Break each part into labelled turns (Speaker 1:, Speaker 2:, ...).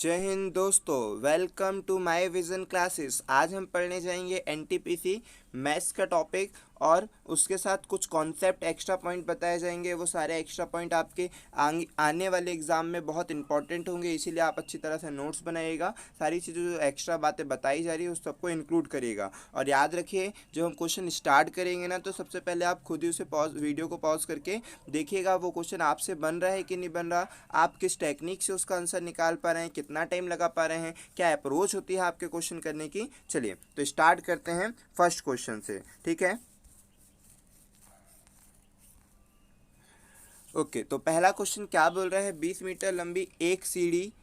Speaker 1: जय हिंद दोस्तों, welcome to my vision classes. आज हम पढ़ने जाएंगे एनटीपीसी मैथ्स का टॉपिक और उसके साथ कुछ कॉन्सेप्ट एक्स्ट्रा पॉइंट बताए जाएंगे। वो सारे एक्स्ट्रा पॉइंट आपके आने वाले एग्जाम में बहुत इंपॉर्टेंट होंगे, इसीलिए आप अच्छी तरह से नोट्स बनाइएगा। सारी चीज़ें जो एक्स्ट्रा बातें बताई जा रही है उस सबको इंक्लूड करिएगा। और याद रखिए, जब हम क्वेश्चन स्टार्ट करेंगे ना, तो सबसे पहले आप खुद ही उसे वीडियो को पॉज करके देखिएगा वो क्वेश्चन आपसे बन रहा है कि नहीं बन रहा, आप किस टेक्निक से उसका आंसर निकाल पा रहे हैं, कितना टाइम लगा पा रहे हैं, क्या अप्रोच होती है आपके क्वेश्चन करने की। चलिए तो स्टार्ट करते हैं फर्स्ट क्वेश्चन से, ठीक है। ओके, तो पहला क्वेश्चन क्या बोल रहा है, 20 मीटर लंबी एक सीढ़ी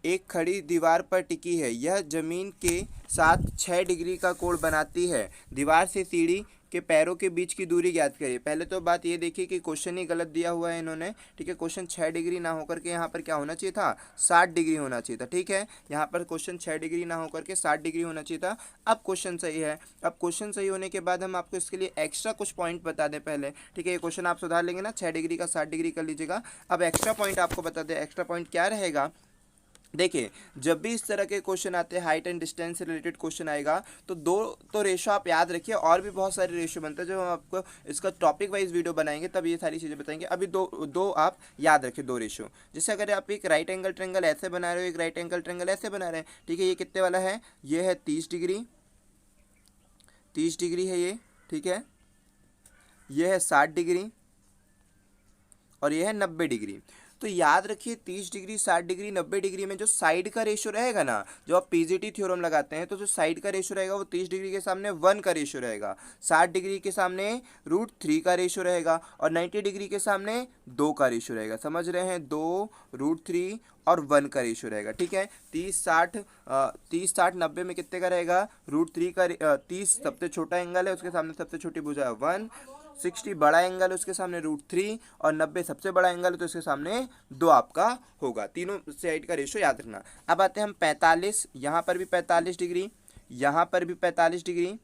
Speaker 1: एक खड़ी दीवार पर टिकी है। यह जमीन के साथ 6 डिग्री का कोण बनाती है। दीवार से सीढ़ी के पैरों के बीच की दूरी ज्ञात करिए। पहले तो बात ये देखिए कि क्वेश्चन ही गलत दिया हुआ है इन्होंने, ठीक है। क्वेश्चन 6 डिग्री ना होकर के यहाँ पर क्या होना चाहिए था, 60 डिग्री होना चाहिए था, ठीक है। यहाँ पर क्वेश्चन 6 डिग्री ना होकर के 60 डिग्री होना चाहिए था। अब क्वेश्चन सही है। अब क्वेश्चन सही होने के बाद हम आपको इसके लिए एक्स्ट्रा कुछ पॉइंट बता दें पहले, ठीक है। ये क्वेश्चन आप सुधार लेंगे ना, 6 डिग्री का 60 डिग्री कर लीजिएगा। अब एक्स्ट्रा पॉइंट आपको बता दें, एक्स्ट्रा पॉइंट क्या रहेगा। देखिए, जब भी इस तरह के क्वेश्चन आते हैं, हाइट एंड डिस्टेंस से रिलेटेड क्वेश्चन आएगा, तो दो तो रेशो आप याद रखिए। और भी बहुत सारे रेशो बनते हैं, जब हम आपको इसका टॉपिक वाइज वीडियो बनाएंगे तब ये सारी चीज़ें बताएंगे। अभी दो दो आप याद रखिए, दो रेशो। जैसे अगर आप एक राइट एंगल ट्रेंगल ऐसे बना रहे हो, एक राइट एंगल ट्रेंगल ऐसे बना रहे हैं, ठीक है। ये कितने वाला है, ये है 30 डिग्री, 30 डिग्री है ये, ठीक है। ये है 60 डिग्री और ये है 90 डिग्री। तो याद रखिए, 30 डिग्री, 60 डिग्री, 90 डिग्री में जो साइड का रेशो रहेगा ना, जो आप पीजीटी थ्योरम लगाते हैं, तो जो साइड का रेशो रहेगा वो 30 डिग्री के सामने 1 का रेशो रहेगा, 60 डिग्री के सामने √3 का रेशो रहेगा और 90 डिग्री के सामने 2 का रेशो रहेगा। समझ रहे हैं, 2 √3 और 1 का रेशो रहेगा, ठीक है। 30 60 90 में कितने का रहेगा, √3 का। 30 सबसे छोटा एंगल है, उसके सामने सबसे छोटी भुजा है 1। 60 बड़ा एंगल है, उसके सामने √3 और 90 सबसे बड़ा एंगल है, तो इसके सामने 2 आपका होगा। तीनों साइड का रेशो याद रखना। अब आते हैं हम 45, यहाँ पर भी 45 डिग्री, यहाँ पर भी 45 डिग्री,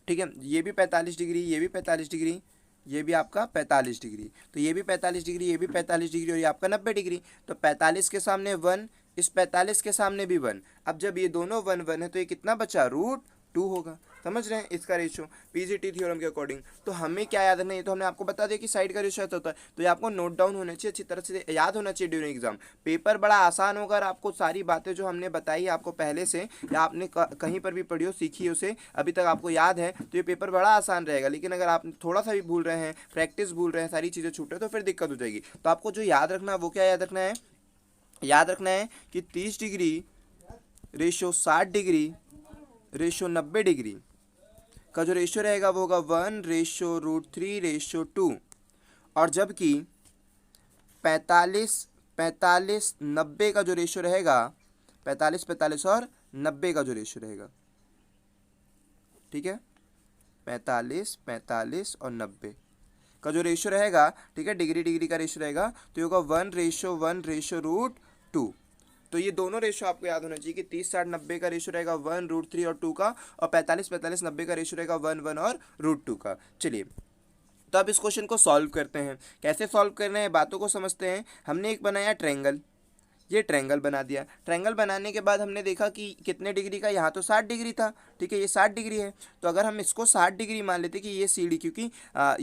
Speaker 1: ठीक है। ये भी 45 डिग्री, ये भी 45 डिग्री, ये भी आपका 45 डिग्री, तो ये भी 45 डिग्री, ये भी 45 डिग्री और ये आपका 90 डिग्री। तो 45 के सामने 1, इस 45 के सामने भी 1। अब जब ये दोनों 1 1 है तो ये कितना बचा, √2 होगा। समझ रहे हैं इसका रेशो पीजीटी थ्योरम के अकॉर्डिंग। तो हमें क्या याद रखना है, तो हमने आपको बता दिया कि साइड का रेशो ऐसा होता है, तो ये आपको नोट डाउन होना चाहिए, अच्छी तरह से याद होना चाहिए ड्यूरिंग एग्जाम। पेपर बड़ा आसान होगा, आपको सारी बातें जो हमने बताई आपको पहले से, या आपने कहीं पर भी पढ़ी हो, सीखी हो, उसे अभी तक आपको याद है, तो ये पेपर बड़ा आसान रहेगा। लेकिन अगर आप थोड़ा सा भी भूल रहे हैं, प्रैक्टिस भूल रहे हैं, सारी चीज़ें छूट रहे हैं, तो फिर दिक्कत हो जाएगी। तो आपको जो याद रखना है वो क्या याद रखना है, याद रखना है कि 30 degree ratio 60 degree ratio 90 degree का जो रेशो रहेगा वो होगा 1:√3:2। और जबकि 45:45:90 का जो रेशो रहेगा, 45:45 और 90 का जो रेशो रहेगा, ठीक है। 45:45 और 90 का जो रेशो रहेगा, ठीक है, डिग्री डिग्री का रेशो रहेगा, तो ये होगा 1:1:√2। तो ये दोनों रेशो आपको याद होना चाहिए कि 30 60 90 का रेशो रहेगा 1 √3 और 2 का, और 45 45 90 का रेशो रहेगा 1 1 और √2 का। चलिए, तो अब इस क्वेश्चन को सॉल्व करते हैं। कैसे सॉल्व करना है, बातों को समझते हैं। हमने एक बनाया ट्रायंगल, ये ट्रायंगल बना दिया। ट्रायंगल बनाने के बाद हमने देखा कि कितने डिग्री का, यहाँ तो 60 डिग्री था, ठीक है, ये 60 डिग्री है। तो अगर हम इसको 60 डिग्री मान लेते कि ये सीढ़ी, क्योंकि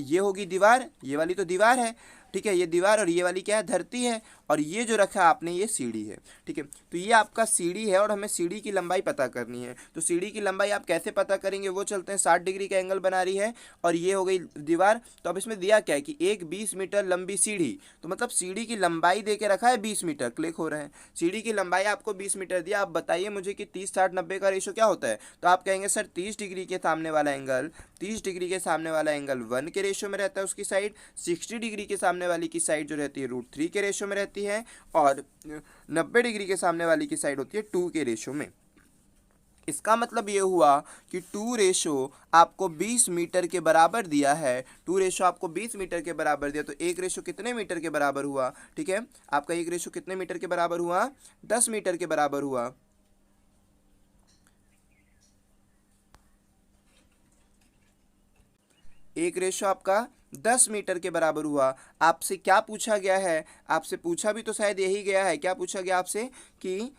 Speaker 1: ये होगी दीवार, ये वाली तो दीवार है, ठीक है, ये दीवार, और ये वाली क्या है, धरती है, और ये जो रखा आपने ये सीढ़ी है, ठीक है। तो ये आपका सीढ़ी है और हमें सीढ़ी की लंबाई पता करनी है। तो सीढ़ी की लंबाई आप कैसे पता करेंगे, वो चलते हैं। 60 डिग्री का एंगल बना रही है और ये हो गई दीवार। तो अब इसमें दिया क्या है कि एक 20 मीटर लंबी सीढ़ी, तो मतलब सीढ़ी की लंबाई दे के रखा है 20 मीटर, क्लिक हो रहा है। सीढ़ी की लंबाई आपको 20 मीटर दिया। आप बताइए मुझे कि 30 60 90 का रेशो क्या होता है। तो आप कहेंगे सर 30 डिग्री के सामने वाला एंगल, 30 डिग्री के सामने वाला एंगल 1 के रेशो में रहता है उसकी साइड, 60 डिग्री के सामने वाली की साइड जो रहती है √3 के रेशो में रहती है, और 90 डिग्री के सामने वाली की साइड होती है 2 के रेशो में। इसका मतलब ये हुआ कि 2 रेशो आपको 20 मीटर के बराबर दिया है। 2 रेशो आपको 20 मीटर के बराबर दिया, तो एक रेशो कितने मीटर के बराबर हुआ, ठीक है। आपका एक रेशो कितने मीटर के बराबर हुआ, 10 मीटर के बराबर हुआ। एक रेशो आपका 10 मीटर के बराबर हुआ। आपसे क्या पूछा गया है, आपसे पूछा भी तो शायद यही गया है, क्या पूछा गया आपसे कि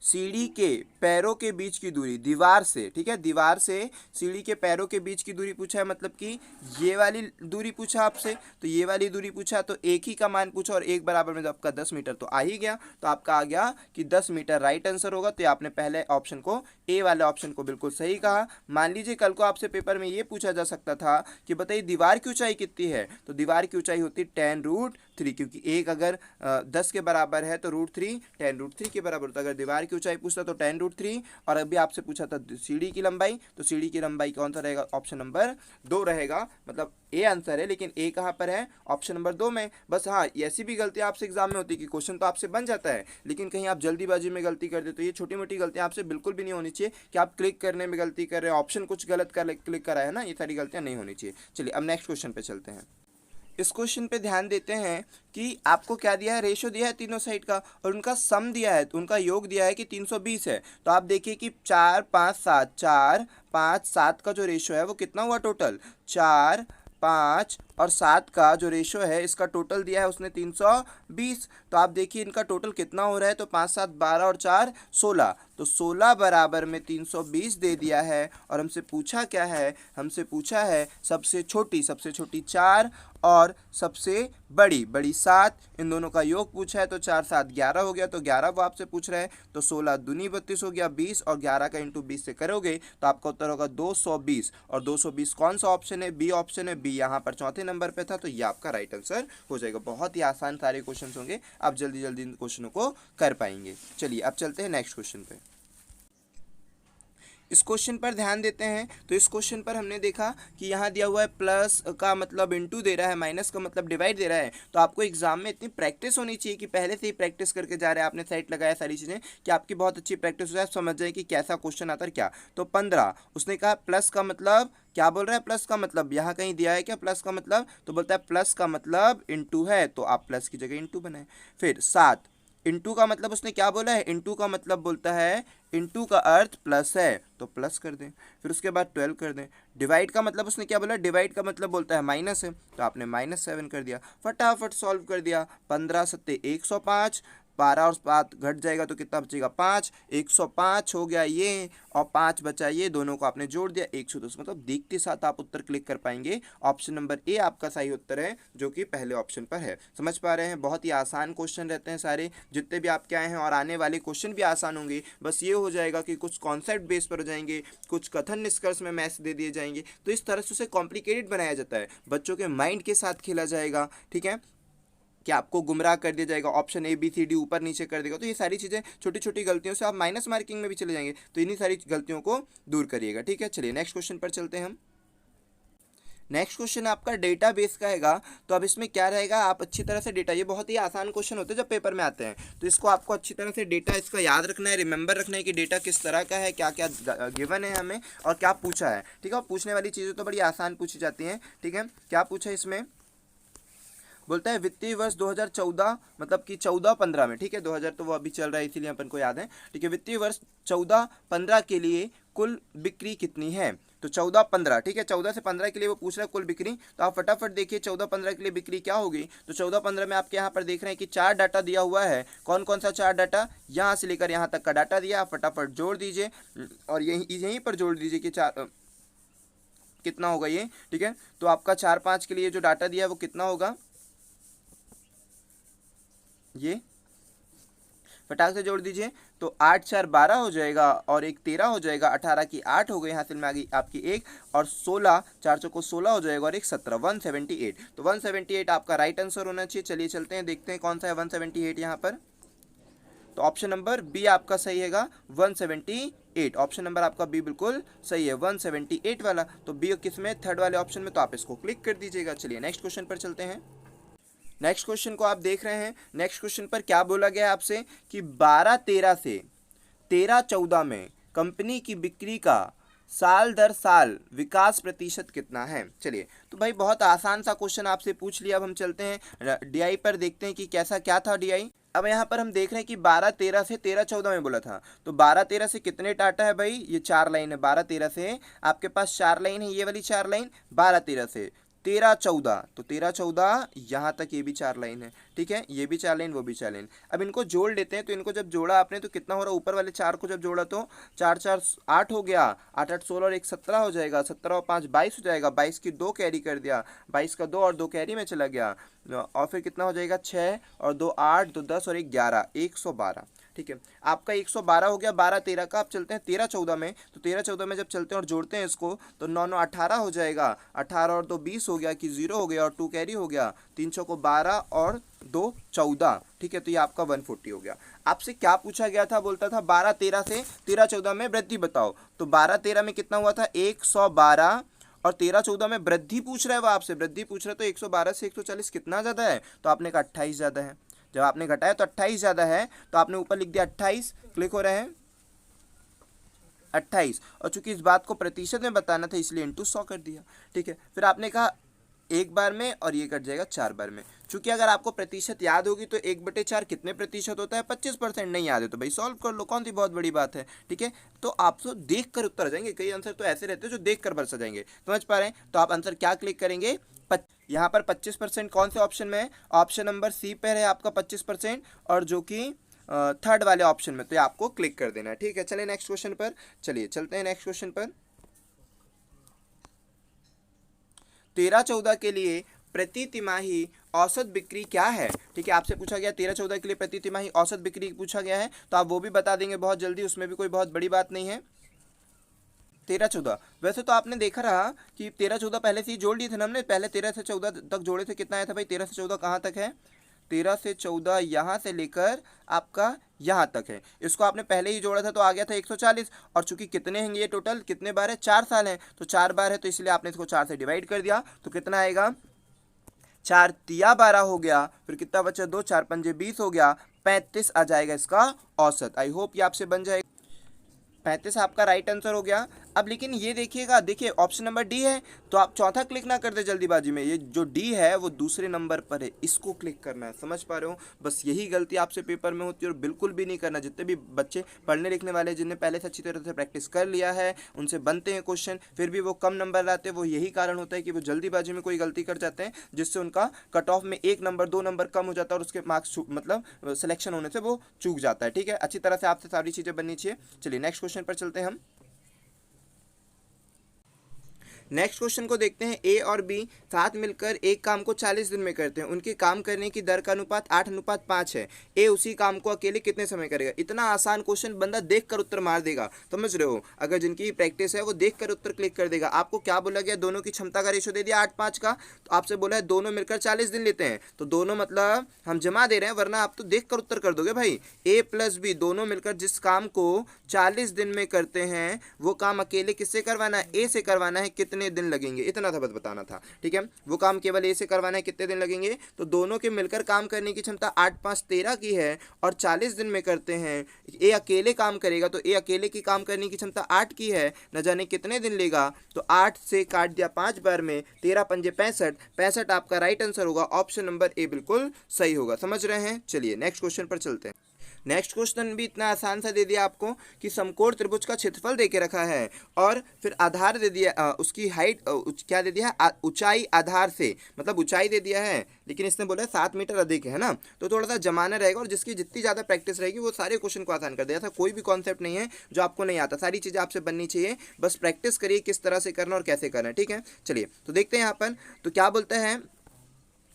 Speaker 1: सीढ़ी के पैरों के बीच की दूरी दीवार से, ठीक है, दीवार से सीढ़ी के पैरों के बीच की दूरी पूछा है, मतलब कि ये वाली दूरी पूछा आपसे, तो ये वाली दूरी पूछा, तो एक ही का मान पूछा और एक बराबर में तो आपका 10 मीटर तो आ ही गया, तो आपका आ गया कि 10 मीटर राइट आंसर होगा। तो आपने पहले ऑप्शन को, ए वाले ऑप्शन को बिल्कुल सही कहा। मान लीजिए कल को आपसे पेपर में ये पूछा जा सकता था कि बताइए दीवार की ऊंचाई कितनी है, तो दीवार की ऊंचाई होती 10√3, क्योंकि एक अगर 10 के बराबर है तो √3 10√3 के बराबर होता है। अगर दीवार की ऊंचाई पूछता तो 10√3, और अभी आपसे पूछा था सीढ़ी की लंबाई, तो सीढ़ी की लंबाई कौन सा रहेगा, ऑप्शन नंबर 2 रहेगा, मतलब ए आंसर है, लेकिन ए कहाँ पर है, ऑप्शन नंबर 2 में। बस हाँ, ऐसी भी गलतियां आपसे एग्जाम में होती है कि क्वेश्चन तो आपसे बन जाता है, लेकिन कहीं आप जल्दीबाजी में गलती कर देते, तो ये छोटी मोटी गलतियां आपसे बिल्कुल भी नहीं होनी चाहिए कि आप क्लिक करने में गलती कर रहे हैं, ऑप्शन कुछ गलत कर क्लिक करा है ना, ये सारी गलतियां नहीं होनी चाहिए। चलिए अब नेक्स्ट क्वेश्चन पे चलते हैं। इस क्वेश्चन पे ध्यान देते हैं कि आपको क्या दिया है, रेशो दिया है तीनों साइड का, और उनका सम दिया है, तो उनका योग दिया है कि 320 है। तो आप देखिए कि 4 5 7 4 5 7 का जो रेशो है वो कितना हुआ टोटल, 4 5 और 7 का जो रेशो है इसका टोटल दिया है उसने 320। तो आप देखिए इनका टोटल कितना हो रहा है, तो 5 7 12 और 4 16, तो 16 बराबर में 320 दे दिया है। और हमसे पूछा क्या है, हमसे पूछा है सबसे छोटी 4 और सबसे बड़ी 7, इन दोनों का योग पूछा है, तो 4 7 11 हो गया, तो 11 वो आपसे पूछ रहा है, तो 16 दूनी 32 हो गया 20, और 11 का इंटू 20 से करोगे तो आपका उत्तर होगा 220, और 220 कौन सा ऑप्शन है, बी ऑप्शन है, बी यहाँ पर चौथे नंबर पे था, तो ये आपका राइट आंसर हो जाएगा। बहुत ही आसान सारे क्वेश्चन होंगे, आप जल्दी जल्दी इन क्वेश्चनों को कर पाएंगे। चलिए अब चलते हैं नेक्स्ट क्वेश्चन पे। इस क्वेश्चन पर ध्यान देते हैं, तो इस क्वेश्चन पर हमने देखा कि यहाँ दिया हुआ है प्लस का मतलब इनटू दे रहा है, माइनस का मतलब डिवाइड दे रहा है। तो आपको एग्जाम में इतनी प्रैक्टिस होनी चाहिए कि पहले से ही प्रैक्टिस करके जा रहे हैं, आपने सेट लगाया सारी चीज़ें, कि आपकी बहुत अच्छी प्रैक्टिस हो जाए, आप समझ जाए कि कैसा क्वेश्चन आता है क्या। तो 15 उसने कहा प्लस का मतलब क्या बोल रहा है, प्लस का मतलब यहाँ कहीं दिया है क्या प्लस का मतलब, तो बोलता है प्लस का मतलब इनटू है, तो आप प्लस की जगह इनटू बनाए। फिर 7 इंटू का मतलब उसने क्या बोला है, इंटू का मतलब बोलता है इंटू का अर्थ प्लस है, तो प्लस कर दें। फिर उसके बाद 12 कर दें। डिवाइड का मतलब उसने क्या बोला, डिवाइड का मतलब बोलता है माइनस है, तो आपने -7 कर दिया। फटाफट सॉल्व कर दिया, 15 सत्ते 105, 12 और 7 घट जाएगा तो कितना बचेगा 5, 105 हो गया ये, और 5 बचा ये, दोनों को आपने जोड़ दिया 110, मतलब देखते साथ आप उत्तर क्लिक कर पाएंगे। ऑप्शन नंबर ए आपका सही उत्तर है, जो कि पहले ऑप्शन पर है। समझ पा रहे हैं, बहुत ही आसान क्वेश्चन रहते हैं सारे, जितने भी आपके आए हैं, और आने वाले क्वेश्चन भी आसान होंगे। बस ये हो जाएगा कि कुछ कॉन्सेप्ट बेस पर हो जाएंगे, कुछ कथन निष्कर्ष में मैथ्स दे दिए जाएंगे, तो इस तरह से उसे कॉम्प्लिकेटेड बनाया जाता है, बच्चों के माइंड के साथ खेला जाएगा, ठीक है, कि आपको गुमराह कर दिया जाएगा, option A B C D ऊपर नीचे कर देगा। तो ये सारी चीज़ें छोटी छोटी गलतियों से आप माइनस मार्किंग में भी चले जाएंगे, तो इन्हीं सारी गलतियों को दूर करिएगा, ठीक है। चलिए नेक्स्ट क्वेश्चन पर चलते हैं हम। नेक्स्ट क्वेश्चन आपका डेटा बेस का हैगा। तो अब इसमें क्या रहेगा, आप अच्छी तरह से डेटा, ये बहुत ही आसान क्वेश्चन होते हैं जब पेपर में आते हैं, तो इसको आपको अच्छी तरह से डेटा इसका याद रखना है, रिमेंबर रखना है कि डेटा किस तरह का है, क्या क्या गिवन है हमें और क्या पूछा है, ठीक है। और पूछने वाली चीज़ें तो बड़ी आसान पूछी जाती हैं, ठीक है। क्या पूछा है इसमें, बोलता है वित्तीय वर्ष 2014 मतलब कि 14-15 में, ठीक है, 2000 तो वो अभी चल रहा है इसीलिए अपन को याद है, ठीक है। वित्तीय वर्ष 14-15 के लिए कुल बिक्री कितनी है, तो 14-15, ठीक है, 14 से 15 के लिए वो पूछ रहा है कुल बिक्री। तो आप फटाफट देखिए 14-15 के लिए बिक्री क्या होगी। तो 14-15 में आपके यहाँ पर देख रहे हैं कि 4 डाटा दिया हुआ है। कौन कौन सा 4 डाटा, यहाँ से लेकर यहाँ तक का डाटा दिया, आप फटाफट जोड़ दीजिए, और यहीं पर जोड़ दीजिए कि 4 कितना होगा ये, ठीक है। तो आपका 4-5 के लिए जो डाटा दिया है वो कितना होगा, ये फटाक से जोड़ दीजिए। तो 8 4 12 हो जाएगा, और एक 13 हो जाएगा, 18 की 8 हो गई, हासिल में आ गई आपकी 1, और 16 4 चौको 16 हो जाएगा, और एक 17, 178। तो 178 आपका राइट आंसर होना चाहिए। चलिए चलते हैं, देखते हैं कौन सा है 178 यहाँ पर। तो ऑप्शन नंबर बी आपका सही हैगा, 178। ऑप्शन नंबर आपका बी बिल्कुल सही है, 178 वाला। तो बी किस में, थर्ड वाले ऑप्शन में, तो आप इसको क्लिक कर दीजिएगा। चलिए नेक्स्ट क्वेश्चन पर चलते हैं। नेक्स्ट क्वेश्चन को आप देख रहे हैं। नेक्स्ट क्वेश्चन पर क्या बोला गया है आपसे कि 12-13 से 13-14 में कंपनी की बिक्री का साल दर साल विकास प्रतिशत कितना है। चलिए, तो भाई बहुत आसान सा क्वेश्चन आपसे पूछ लिया। अब हम चलते हैं डीआई पर, देखते हैं कि कैसा क्या था डीआई। अब यहाँ पर हम देख रहे हैं कि 12-13 से 13-14 में बोला था, तो 12-13 से कितने टाटा है भाई, ये 4 लाइन है, 12-13 से आपके पास 4 लाइन है, ये वाली 4 लाइन, 12-13 से 13-14, तो 13-14 यहाँ तक ये भी 4 लाइन है, ठीक है, ये भी 4 लाइन, वो भी 4 लाइन। अब इनको जोड़ लेते हैं, तो इनको जब जोड़ा आपने तो कितना हो रहा है, ऊपर वाले 4 को जब जोड़ा तो 4-4 8 हो गया, 8-8 16 और 1 17 हो जाएगा, 17 और 5 22 हो जाएगा, 22 की 2 कैरी कर दिया, 22 का 2 और 2 कैरी में चला गया, और फिर कितना हो जाएगा 6 और 2 8, 2 10 और 1 11, 112, ठीक है। आपका 112 हो गया 12-13 का। अब चलते हैं 13-14 में, तो 13-14 में जब चलते हैं और जोड़ते हैं इसको तो 9-9 18 हो जाएगा, 18 और 2 20 हो गया कि 0 हो गया और 2 कैरी हो गया, 3 को 12 और 2 14, ठीक है, तो ये आपका 140 हो गया। आपसे क्या पूछा गया था, बोलता था 12-13 से 13-14 में वृद्धि बताओ, तो 12-13 में कितना हुआ था 112 और 13-14 में वृद्धि पूछ रहा है, वो आपसे वृद्धि पूछ रहा है, तो 112 से 140 कितना ज़्यादा है, तो आपने कहा 28 ज़्यादा है। जब आपने घटाया तो 28 ज़्यादा है, तो आपने ऊपर लिख दिया 28, क्लिक हो रहे हैं 28, और चूंकि इस बात को प्रतिशत में बताना था इसलिए इंटू 100 कर दिया, ठीक है। फिर आपने कहा एक बार में और ये कट जाएगा 4 बार में। चूंकि अगर आपको प्रतिशत याद होगी तो 1/4 कितने प्रतिशत होता है, 25%। नहीं याद है तो भाई सॉल्व कर लो, कौन सी बहुत बड़ी बात है, ठीक है। तो आप तो देख कर उत्तर आ जाएंगे, कई आंसर तो ऐसे रहते हैं जो देख कर भर जाएंगे, समझ पा रहे हैं। तो आप आंसर क्या क्लिक करेंगे, यहाँ पर 25% कौन से ऑप्शन में है, ऑप्शन नंबर सी पर है आपका 25%, और जो कि थर्ड वाले ऑप्शन में, तो आपको क्लिक कर देना है, ठीक है। चलिए नेक्स्ट क्वेश्चन पर, चलिए चलते हैं नेक्स्ट क्वेश्चन पर। 13-14 के लिए प्रति तिमाही औसत बिक्री क्या है, ठीक है। आपसे पूछा गया 13-14 के लिए प्रति तिमाही औसत बिक्री पूछा गया है, तो आप वो भी बता देंगे बहुत जल्दी, उसमें भी कोई बहुत बड़ी बात नहीं है। 13-14 वैसे तो आपने देखा रहा कि 13-14 पहले से ही जोड़ लिए थे ना हमने, पहले 13 से 14 तक जोड़े थे, कितना आया था भाई 13 से 14 कहाँ तक है, 13 से 14 यहाँ से लेकर आपका यहाँ तक है, इसको आपने पहले ही जोड़ा था तो आ गया था 140, और चूंकि कितने हैं ये टोटल, कितने बार है, 4 साल हैं, तो 4 बार है, तो इसलिए आपने इसको 4 से डिवाइड कर दिया, तो कितना आएगा 4 तिया 12 हो गया, फिर कितना बचा 2 4 पंजे 20 हो गया, 35 आ जाएगा इसका औसत। आई होप ये आपसे बन जाएगा, 35 आपका राइट आंसर हो गया। अब लेकिन ये देखिएगा, देखिए ऑप्शन नंबर डी है, तो आप चौथा क्लिक ना कर दे जल्दीबाजी में, ये जो डी है वो दूसरे नंबर पर है, इसको क्लिक करना है, समझ पा रहे हो। बस यही गलती आपसे पेपर में होती है, और बिल्कुल भी नहीं करना। जितने भी बच्चे पढ़ने लिखने वाले जिनने पहले से अच्छी तरह से प्रैक्टिस कर लिया है उनसे बनते हैं क्वेश्चन, फिर भी वो कम नंबर लाते हैं, वो यही कारण होता है कि वो जल्दीबाजी में कोई गलती कर जाते हैं, जिससे उनका कट ऑफ में 1 नंबर 2 नंबर कम हो जाता है, और उसके मार्क्स मतलब सिलेक्शन होने से वो चूक जाता है, ठीक है। अच्छी तरह से आपसे सारी चीज़ें बननी चाहिए। चलिए नेक्स्ट क्वेश्चन पर चलते हैं हम। नेक्स्ट क्वेश्चन को देखते हैं। ए और बी साथ मिलकर एक काम को 40 दिन में करते हैं, उनके काम करने की दर का अनुपात 8:5 है। ए उसी काम को अकेले कितने समय करेगा। इतना आसान क्वेश्चन बंदा देख कर उत्तर मार देगा, समझ रहे हो। अगर जिनकी प्रैक्टिस है वो देख कर उत्तर क्लिक कर देगा। आपको क्या बोला गया, दोनों की क्षमता का रेशो दे दिया 8:5 का, तो आपसे बोला है दोनों मिलकर 40 दिन लेते हैं, तो दोनों मतलब हम जमा दे रहे हैं, वरना आप तो देख कर उत्तर कर दोगे भाई। ए प्लस बी दोनों मिलकर जिस काम को 40 दिन में करते हैं, वो काम अकेले किससे करवाना है, ए से करवाना है, कितने दिन लगेंगे, इतना था बस बताना था, ठीक है। वो काम केवल ए से करवाना है, कितने दिन लगेंगे, तो दोनों के मिलकर काम करने की क्षमता 8 5 13 की है, और 40 दिन में करते हैं। ए अकेले काम करेगा तो ए अकेले की काम करने की क्षमता 8 की है, न जाने कितने दिन लेगा, तो 8 से काट दिया 5 बार में, 13 पंजे 65, 65 आपका राइट आंसर होगा। ऑप्शन नंबर ए बिल्कुल सही होगा, समझ रहे हैं। चलिए नेक्स्ट क्वेश्चन पर चलते हैं। नेक्स्ट क्वेश्चन भी इतना आसान सा दे दिया आपको कि समकोण त्रिभुज का क्षेत्रफल दे के रखा है, और फिर आधार दे दिया, उसकी हाइट क्या दे दिया है, ऊंचाई आधार से, मतलब ऊंचाई दे दिया है, लेकिन इसने बोला 7 मीटर अधिक है ना, तो थोड़ा सा जमाना रहेगा, और जिसकी जितनी ज़्यादा प्रैक्टिस रहेगी वो सारे क्वेश्चन को आसान कर देगा। ऐसा कोई भी कॉन्सेप्ट नहीं है जो आपको नहीं आता, सारी चीज़ें आपसे बननी चाहिए, बस प्रैक्टिस करिए किस तरह से करना और कैसे करना है, ठीक है। चलिए तो देखते हैं यहाँ पर, तो क्या बोलते हैं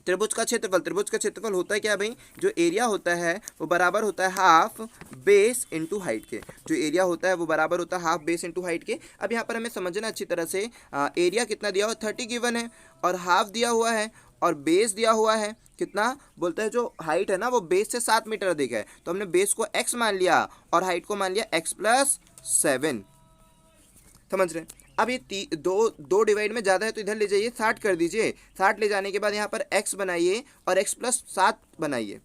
Speaker 1: त्रिभुज का क्षेत्रफल। त्रिभुज का क्षेत्रफल होता है क्या भाई, जो एरिया होता है वो बराबर होता है हाफ बेस इंटू हाइट के। जो एरिया होता है वो बराबर होता है हाफ बेस इंटू हाइट के। अब यहाँ पर हमें समझना अच्छी तरह से, एरिया कितना दिया हुआ 30 गिवन है, और हाफ दिया हुआ है, और बेस दिया हुआ है कितना, बोलते हैं जो हाइट है ना वो बेस से 7 मीटर अधिक है, तो हमने बेस को x मान लिया और हाइट को मान लिया x+7, समझ रहे हैं। अब ये दो डिवाइड में ज़्यादा है तो इधर ले जाइए, 60 कर दीजिए, 60 ले जाने के बाद यहाँ पर x बनाइए और x+7 बनाइए।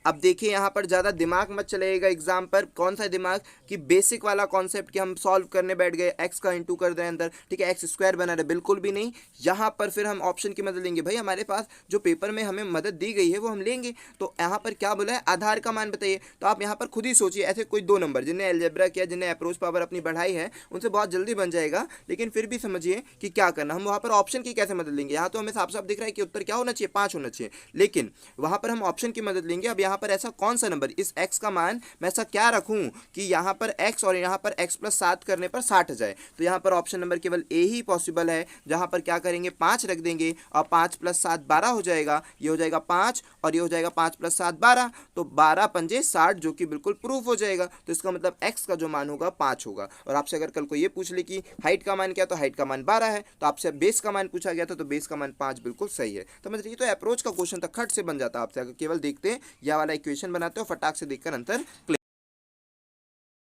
Speaker 1: अब देखिए यहाँ पर ज़्यादा दिमाग मत चलाइएगा एग्जाम पर। कौन सा दिमाग कि बेसिक वाला कॉन्सेप्ट कि हम सॉल्व करने बैठ गए, एक्स का इंटू कर दें अंदर, ठीक है, एक्स स्क्वायर बना रहे, बिल्कुल भी नहीं। यहाँ पर फिर हम ऑप्शन की मदद लेंगे। भाई हमारे पास जो पेपर में हमें मदद दी गई है वो हम लेंगे। तो यहाँ पर क्या बोला है, आधार का मान बताइए। तो आप यहाँ पर खुद ही सोचिए, ऐसे कोई दो नंबर जिन्हें अलजेब्रा किया, जिन्हें अप्रोच पावर अपनी बढ़ाई है, उनसे बहुत जल्दी बन जाएगा। लेकिन फिर भी समझिए कि क्या करना, हम वहाँ पर ऑप्शन की कैसे मदद लेंगे। यहाँ तो हमें साफ साफ दिख रहा है कि उत्तर क्या होना चाहिए, 5 होना चाहिए, लेकिन वहाँ पर हम ऑप्शन की मदद लेंगे। अब यहाँ पर ऐसा कौन सा नंबर, इस x का मान मैं ऐसा क्या रखूं कि यहाँ पर x और यहाँ पर x प्लस 7 करने पर 60 आ जाए। तो यहाँ पर ऑप्शन नंबर केवल ए ही पॉसिबल है, जहाँ पर क्या करेंगे, 5 रख देंगे और 5 प्लस 7 12 हो जाएगा। ये हो जाएगा 5 और ये हो जाएगा 5 प्लस 7 12, तो 12 पंजे 60, जो कि बिल्कुल प्रूफ हो जाएगा। तो इसका मतलब x का जो मान होगा 5 होगा। और आपसे अगर कल को ये पूछ ले कि हाइट का मान क्या, तो हाइट का मान 12 है। तो आपसे बेस का मान पूछा गया था, तो बेस का मान 5 बिल्कुल सही है। तो मतलब ये तो अप्रोच का क्वेश्चन था, खट से बन जाता। आपसे अगर केवल देखते हैं या वाला इक्वेशन बनाते हो, फटाक से देखकर आंसर